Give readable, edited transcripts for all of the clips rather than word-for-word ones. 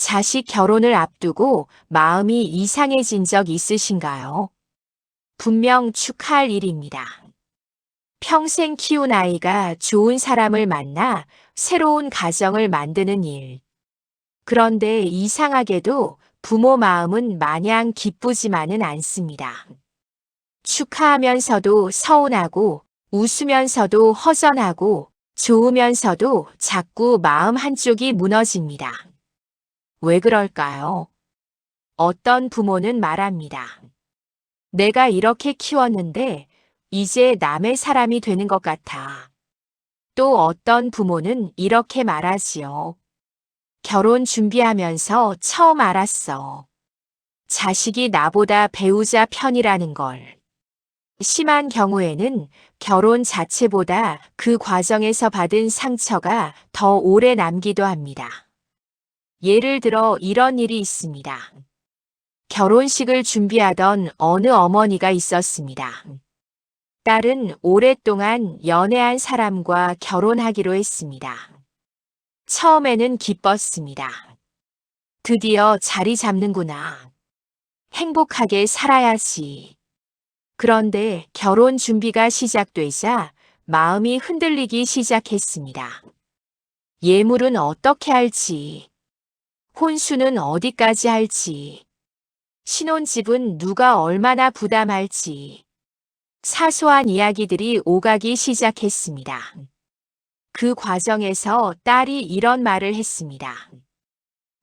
자식 결혼을 앞두고 마음이 이상해진 적 있으신가요? 분명 축하할 일입니다. 평생 키운 아이가 좋은 사람을 만나 새로운 가정을 만드는 일. 그런데 이상하게도 부모 마음은 마냥 기쁘지만은 않습니다. 축하하면서도 서운하고, 웃으면서도 허전하고, 좋으면서도 자꾸 마음 한쪽이 무너집니다. 왜 그럴까요? 어떤 부모는 말합니다. 내가 이렇게 키웠는데 이제 남의 사람이 되는 것 같아. 또 어떤 부모는 이렇게 말하지요. 결혼 준비하면서 처음 알았어. 자식이 나보다 배우자 편이라는 걸. 심한 경우에는 결혼 자체보다 그 과정에서 받은 상처가 더 오래 남기도 합니다. 예를 들어 이런 일이 있습니다. 결혼식을 준비하던 어느 어머니가 있었습니다. 딸은 오랫동안 연애한 사람과 결혼하기로 했습니다. 처음에는 기뻤습니다. 드디어 자리 잡는구나. 행복하게 살아야지. 그런데 결혼 준비가 시작되자 마음이 흔들리기 시작했습니다. 예물은 어떻게 할지, 혼수는 어디까지 할지, 신혼집은 누가 얼마나 부담할지, 사소한 이야기들이 오가기 시작했습니다. 그 과정에서 딸이 이런 말을 했습니다.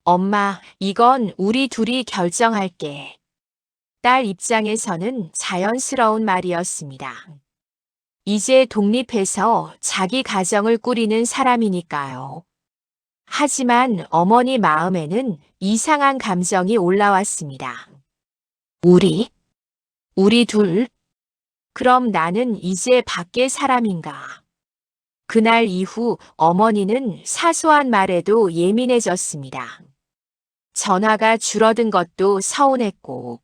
엄마, 이건 우리 둘이 결정할게. 딸 입장에서는 자연스러운 말이었습니다. 이제 독립해서 자기 가정을 꾸리는 사람이니까요. 하지만 어머니 마음에는 이상한 감정이 올라왔습니다. 우리 둘? 그럼 나는 이제 밖의 사람인가? 그날 이후 어머니는 사소한 말에도 예민해졌습니다. 전화가 줄어든 것도 서운했고,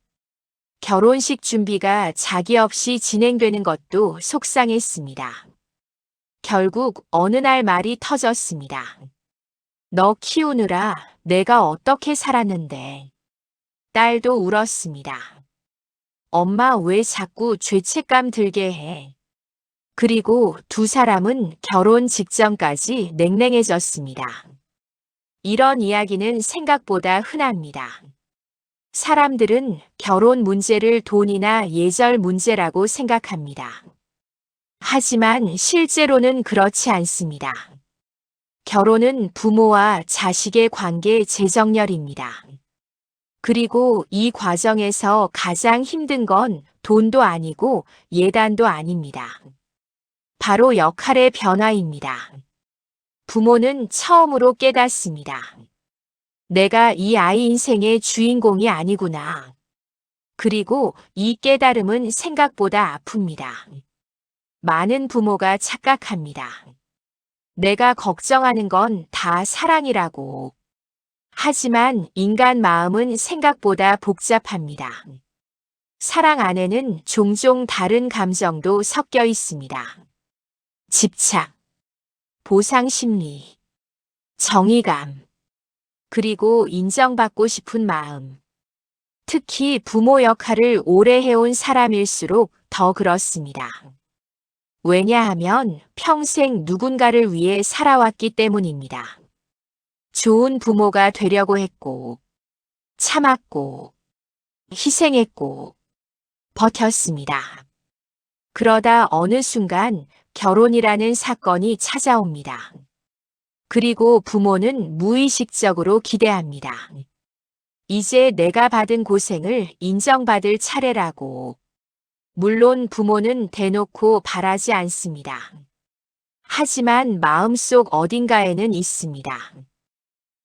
결혼식 준비가 자기 없이 진행되는 것도 속상했습니다. 결국 어느 날 말이 터졌습니다. 너 키우느라 내가 어떻게 살았는데. 딸도 울었습니다. 엄마 왜 자꾸 죄책감 들게 해. 그리고 두 사람은 결혼 직전까지 냉랭해졌습니다. 이런 이야기는 생각보다 흔합니다. 사람들은 결혼 문제를 돈이나 예절 문제라고 생각합니다. 하지만 실제로는 그렇지 않습니다. 결혼은 부모와 자식의 관계 재정렬입니다. 그리고 이 과정에서 가장 힘든 건 돈도 아니고 예단도 아닙니다. 바로 역할의 변화입니다. 부모는 처음으로 깨닫습니다. 내가 이 아이 인생의 주인공이 아니구나. 그리고 이 깨달음은 생각보다 아픕니다. 많은 부모가 착각합니다. 내가 걱정하는 건 다 사랑이라고. 하지만 인간 마음은 생각보다 복잡합니다. 사랑 안에는 종종 다른 감정도 섞여 있습니다. 집착, 보상 심리, 정의감, 그리고 인정받고 싶은 마음. 특히 부모 역할을 오래 해온 사람일수록 더 그렇습니다. 왜냐하면 평생 누군가를 위해 살아왔기 때문입니다. 좋은 부모가 되려고 했고, 참았고, 희생했고, 버텼습니다. 그러다 어느 순간 결혼이라는 사건이 찾아옵니다. 그리고 부모는 무의식적으로 기대합니다. 이제 내가 받은 고생을 인정받을 차례라고. 물론 부모는 대놓고 바라지 않습니다. 하지만 마음속 어딘가에는 있습니다.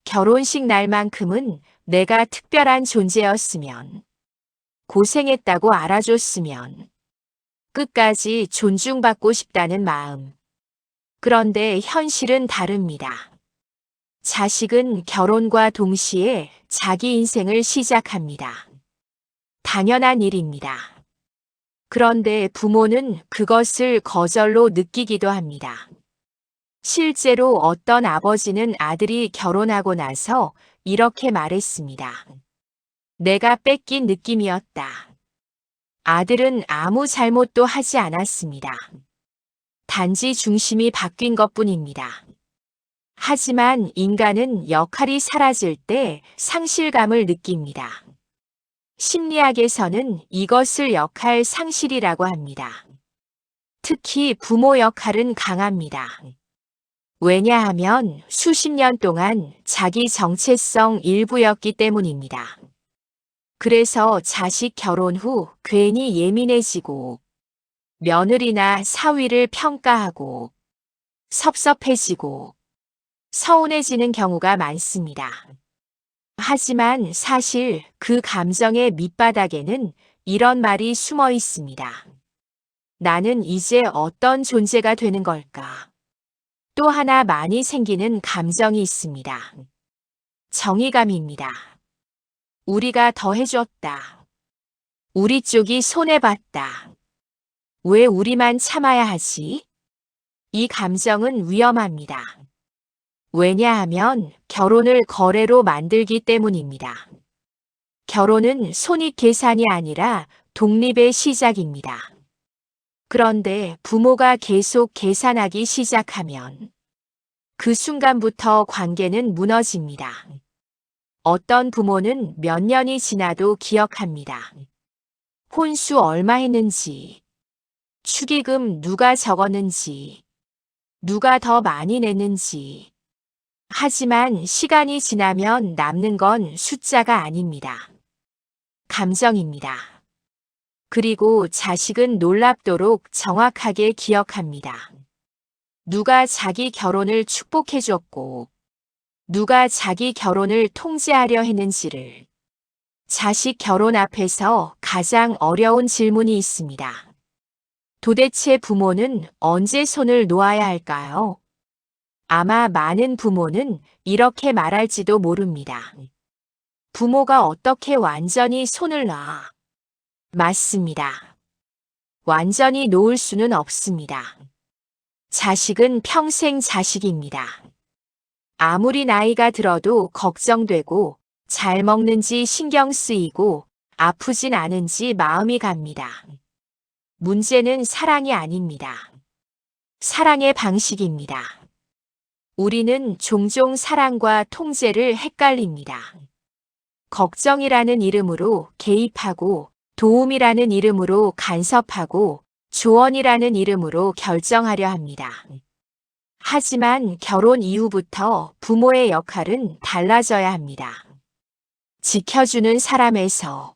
결혼식 날만큼은 내가 특별한 존재였으면, 고생했다고 알아줬으면, 끝까지 존중받고 싶다는 마음. 그런데 현실은 다릅니다. 자식은 결혼과 동시에 자기 인생을 시작합니다. 당연한 일입니다. 그런데 부모는 그것을 거절로 느끼기도 합니다. 실제로 어떤 아버지는 아들이 결혼하고 나서 이렇게 말했습니다. 내가 뺏긴 느낌이었다. 아들은 아무 잘못도 하지 않았습니다. 단지 중심이 바뀐 것뿐입니다. 하지만 인간은 역할이 사라질 때 상실감을 느낍니다. 심리학에서는 이것을 역할 상실이라고 합니다. 특히 부모 역할은 강합니다. 왜냐하면 수십 년 동안 자기 정체성 일부였기 때문입니다. 그래서 자식 결혼 후 괜히 예민해지고 며느리나 사위를 평가하고 섭섭해지고 서운해지는 경우가 많습니다. 하지만 사실 그 감정의 밑바닥에는 이런 말이 숨어 있습니다. 나는 이제 어떤 존재가 되는 걸까? 또 하나 많이 생기는 감정이 있습니다. 정의감입니다. 우리가 더 해줬다. 우리 쪽이 손해봤다. 왜 우리만 참아야 하지? 이 감정은 위험합니다. 왜냐하면 결혼을 거래로 만들기 때문입니다. 결혼은 손익계산이 아니라 독립의 시작입니다. 그런데 부모가 계속 계산하기 시작하면 그 순간부터 관계는 무너집니다. 어떤 부모는 몇 년이 지나도 기억합니다. 혼수 얼마 했는지, 축의금 누가 적었는지, 누가 더 많이 냈는지. 하지만 시간이 지나면 남는 건 숫자가 아닙니다. 감정입니다. 그리고 자식은 놀랍도록 정확하게 기억합니다. 누가 자기 결혼을 축복해줬고, 누가 자기 결혼을 통제하려 했는지를. 자식 결혼 앞에서 가장 어려운 질문이 있습니다. 도대체 부모는 언제 손을 놓아야 할까요? 아마 많은 부모는 이렇게 말할지도 모릅니다. 부모가 어떻게 완전히 손을 놔? 맞습니다. 완전히 놓을 수는 없습니다. 자식은 평생 자식입니다. 아무리 나이가 들어도 걱정되고 잘 먹는지 신경 쓰이고 아프진 않은지 마음이 갑니다. 문제는 사랑이 아닙니다. 사랑의 방식입니다. 우리는 종종 사랑과 통제를 헷갈립니다. 걱정이라는 이름으로 개입하고 도움이라는 이름으로 간섭하고 조언이라는 이름으로 결정하려 합니다. 하지만 결혼 이후부터 부모의 역할은 달라져야 합니다. 지켜주는 사람에서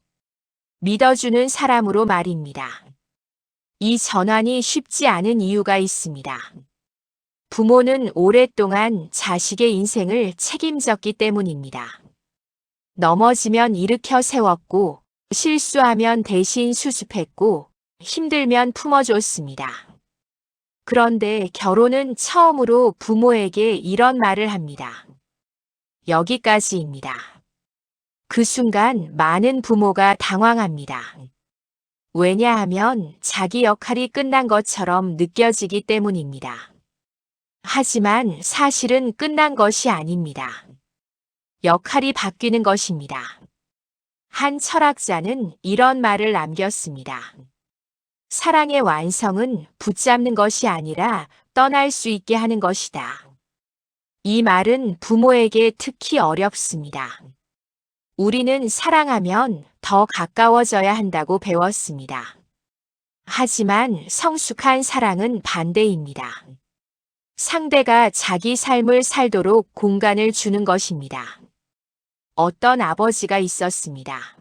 믿어주는 사람으로 말입니다. 이 전환이 쉽지 않은 이유가 있습니다. 부모는 오랫동안 자식의 인생을 책임졌기 때문입니다. 넘어지면 일으켜 세웠고, 실수하면 대신 수습했고, 힘들면 품어줬습니다. 그런데 결혼은 처음으로 부모에게 이런 말을 합니다. 여기까지입니다. 그 순간 많은 부모가 당황합니다. 왜냐하면 자기 역할이 끝난 것처럼 느껴지기 때문입니다. 하지만 사실은 끝난 것이 아닙니다. 역할이 바뀌는 것입니다. 한 철학자는 이런 말을 남겼습니다. 사랑의 완성은 붙잡는 것이 아니라 떠날 수 있게 하는 것이다. 이 말은 부모에게 특히 어렵습니다. 우리는 사랑하면 더 가까워져야 한다고 배웠습니다. 하지만 성숙한 사랑은 반대입니다. 상대가 자기 삶을 살도록 공간을 주는 것입니다. 어떤 아버지가 있었습니다.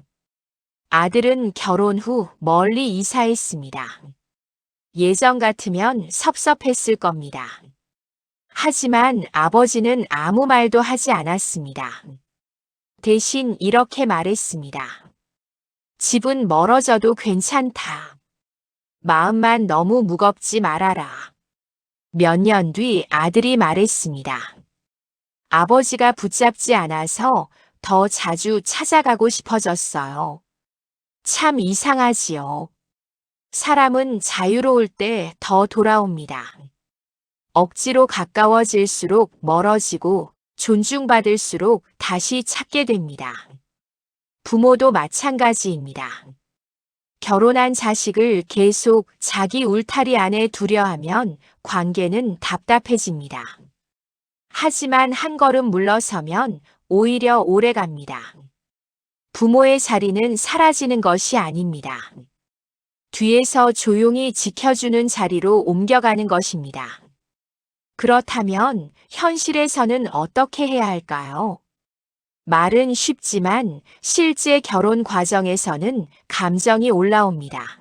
아들은 결혼 후 멀리 이사했습니다. 예전 같으면 섭섭했을 겁니다. 하지만 아버지는 아무 말도 하지 않았습니다. 대신 이렇게 말했습니다. 집은 멀어져도 괜찮다. 마음만 너무 무겁지 말아라. 몇 년 뒤 아들이 말했습니다. 아버지가 붙잡지 않아서 더 자주 찾아가고 싶어졌어요. 참 이상하지요. 사람은 자유로울 때 더 돌아옵니다. 억지로 가까워질수록 멀어지고 존중받을수록 다시 찾게 됩니다. 부모도 마찬가지입니다. 결혼한 자식을 계속 자기 울타리 안에 두려 하면 관계는 답답해집니다. 하지만 한 걸음 물러서면 오히려 오래 갑니다. 부모의 자리는 사라지는 것이 아닙니다. 뒤에서 조용히 지켜주는 자리로 옮겨가는 것입니다. 그렇다면 현실에서는 어떻게 해야 할까요? 말은 쉽지만 실제 결혼 과정에서는 감정이 올라옵니다.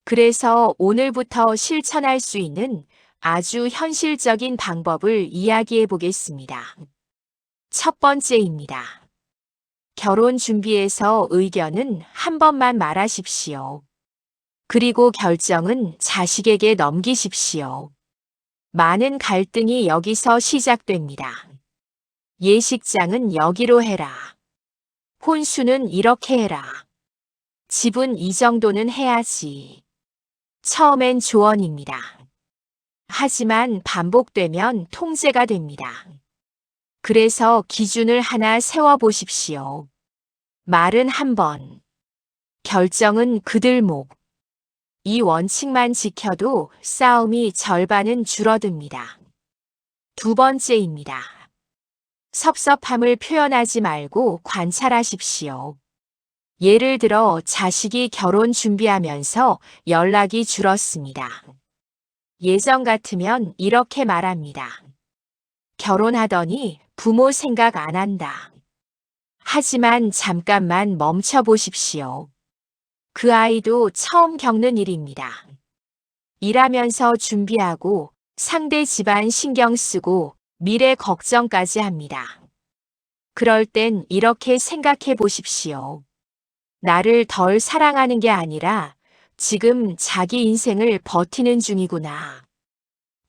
그래서 오늘부터 실천할 수 있는 아주 현실적인 방법을 이야기해 보겠습니다. 첫 번째입니다. 결혼 준비에서 의견은 한 번만 말하십시오. 그리고 결정은 자식에게 넘기십시오. 많은 갈등이 여기서 시작됩니다. 예식장은 여기로 해라. 혼수는 이렇게 해라. 집은 이 정도는 해야지. 처음엔 조언입니다. 하지만 반복되면 통제가 됩니다. 그래서 기준을 하나 세워보십시오. 말은 한 번, 결정은 그들 목. 이 원칙만 지켜도 싸움이 절반은 줄어듭니다. 두 번째입니다. 섭섭함을 표현하지 말고 관찰하십시오. 예를 들어 자식이 결혼 준비하면서 연락이 줄었습니다. 예전 같으면 이렇게 말합니다. 결혼하더니 부모 생각 안 한다. 하지만 잠깐만 멈춰 보십시오. 그 아이도 처음 겪는 일입니다. 일하면서 준비하고 상대 집안 신경 쓰고 미래 걱정까지 합니다. 그럴 땐 이렇게 생각해 보십시오. 나를 덜 사랑하는 게 아니라 지금 자기 인생을 버티는 중이구나.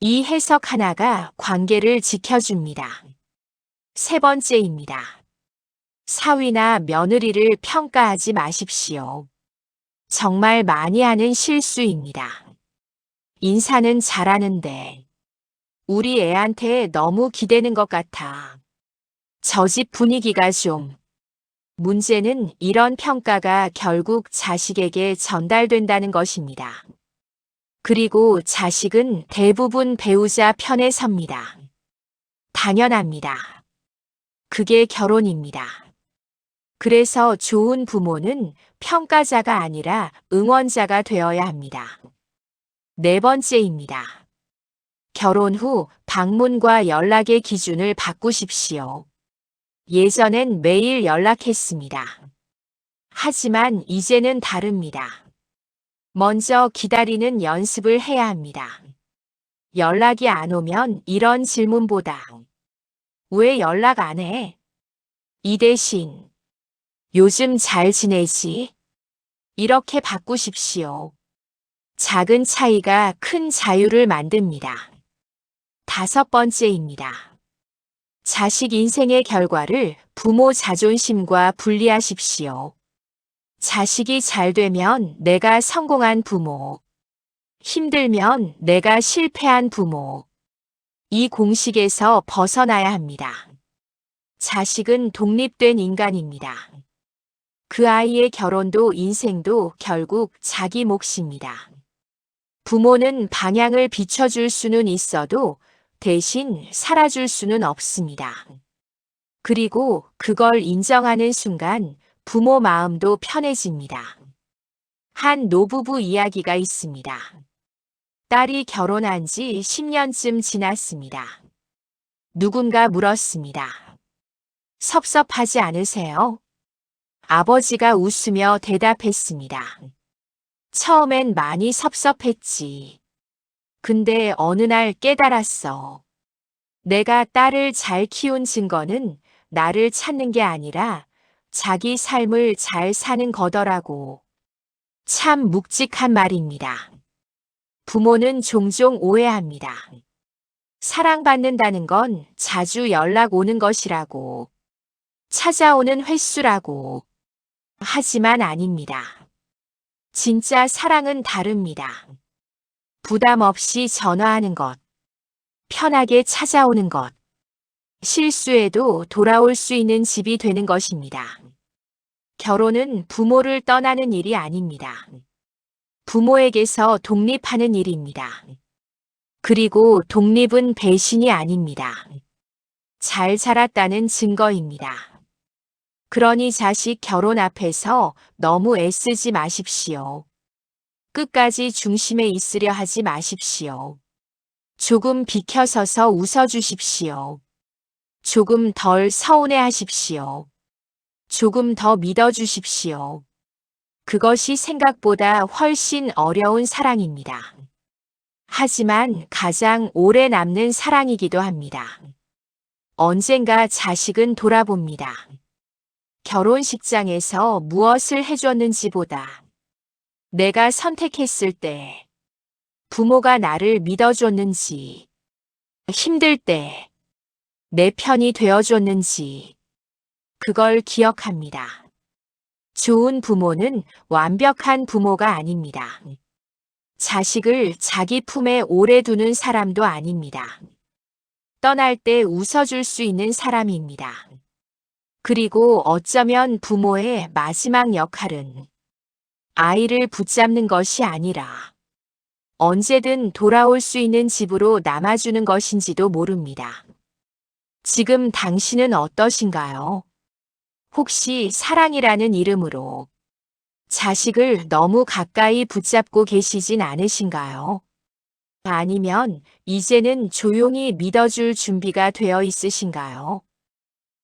이 해석 하나가 관계를 지켜줍니다. 세 번째입니다. 사위나 며느리를 평가하지 마십시오. 정말 많이 하는 실수입니다. 인사는 잘하는데 우리 애한테 너무 기대는 것 같아. 저 집 분위기가 좀. 문제는 이런 평가가 결국 자식에게 전달된다는 것입니다. 그리고 자식은 대부분 배우자 편에 섭니다. 당연합니다. 그게 결혼입니다. 그래서 좋은 부모는 평가자가 아니라 응원자가 되어야 합니다. 네 번째입니다. 결혼 후 방문과 연락의 기준을 바꾸십시오. 예전엔 매일 연락했습니다. 하지만 이제는 다릅니다. 먼저 기다리는 연습을 해야 합니다. 연락이 안 오면 이런 질문보다 왜 연락 안 해? 이 대신 요즘 잘 지내지? 이렇게 바꾸십시오. 작은 차이가 큰 자유를 만듭니다. 다섯 번째입니다. 자식 인생의 결과를 부모 자존심과 분리하십시오. 자식이 잘 되면 내가 성공한 부모, 힘들면 내가 실패한 부모. 이 공식에서 벗어나야 합니다. 자식은 독립된 인간입니다. 그 아이의 결혼도 인생도 결국 자기 몫입니다. 부모는 방향을 비춰줄 수는 있어도 대신 살아줄 수는 없습니다. 그리고 그걸 인정하는 순간 부모 마음도 편해집니다. 한 노부부 이야기가 있습니다. 딸이 결혼한 지 10년쯤 지났습니다. 누군가 물었습니다. 섭섭하지 않으세요? 아버지가 웃으며 대답했습니다. 처음엔 많이 섭섭했지. 근데 어느 날 깨달았어. 내가 딸을 잘 키운 증거는 나를 찾는 게 아니라 자기 삶을 잘 사는 거더라고. 참 묵직한 말입니다. 부모는 종종 오해합니다. 사랑받는다는 건 자주 연락 오는 것이라고. 찾아오는 횟수라고. 하지만 아닙니다. 진짜 사랑은 다릅니다. 부담 없이 전화하는 것. 편하게 찾아오는 것. 실수해도 돌아올 수 있는 집이 되는 것입니다. 결혼은 부모를 떠나는 일이 아닙니다. 부모에게서 독립하는 일입니다. 그리고 독립은 배신이 아닙니다. 잘 자랐다는 증거입니다. 그러니 자식 결혼 앞에서 너무 애쓰지 마십시오. 끝까지 중심에 있으려 하지 마십시오. 조금 비켜서서 웃어주십시오. 조금 덜 서운해 하십시오. 조금 더 믿어주십시오. 그것이 생각보다 훨씬 어려운 사랑입니다. 하지만 가장 오래 남는 사랑이기도 합니다. 언젠가 자식은 돌아봅니다. 결혼식장에서 무엇을 해줬는지보다 내가 선택했을 때 부모가 나를 믿어줬는지, 힘들 때 내 편이 되어줬는지 그걸 기억합니다. 좋은 부모는 완벽한 부모가 아닙니다. 자식을 자기 품에 오래 두는 사람도 아닙니다. 떠날 때 웃어줄 수 있는 사람입니다. 그리고 어쩌면 부모의 마지막 역할은 아이를 붙잡는 것이 아니라 언제든 돌아올 수 있는 집으로 남아주는 것인지도 모릅니다. 지금 당신은 어떠신가요? 혹시 사랑이라는 이름으로 자식을 너무 가까이 붙잡고 계시진 않으신가요? 아니면 이제는 조용히 믿어줄 준비가 되어 있으신가요?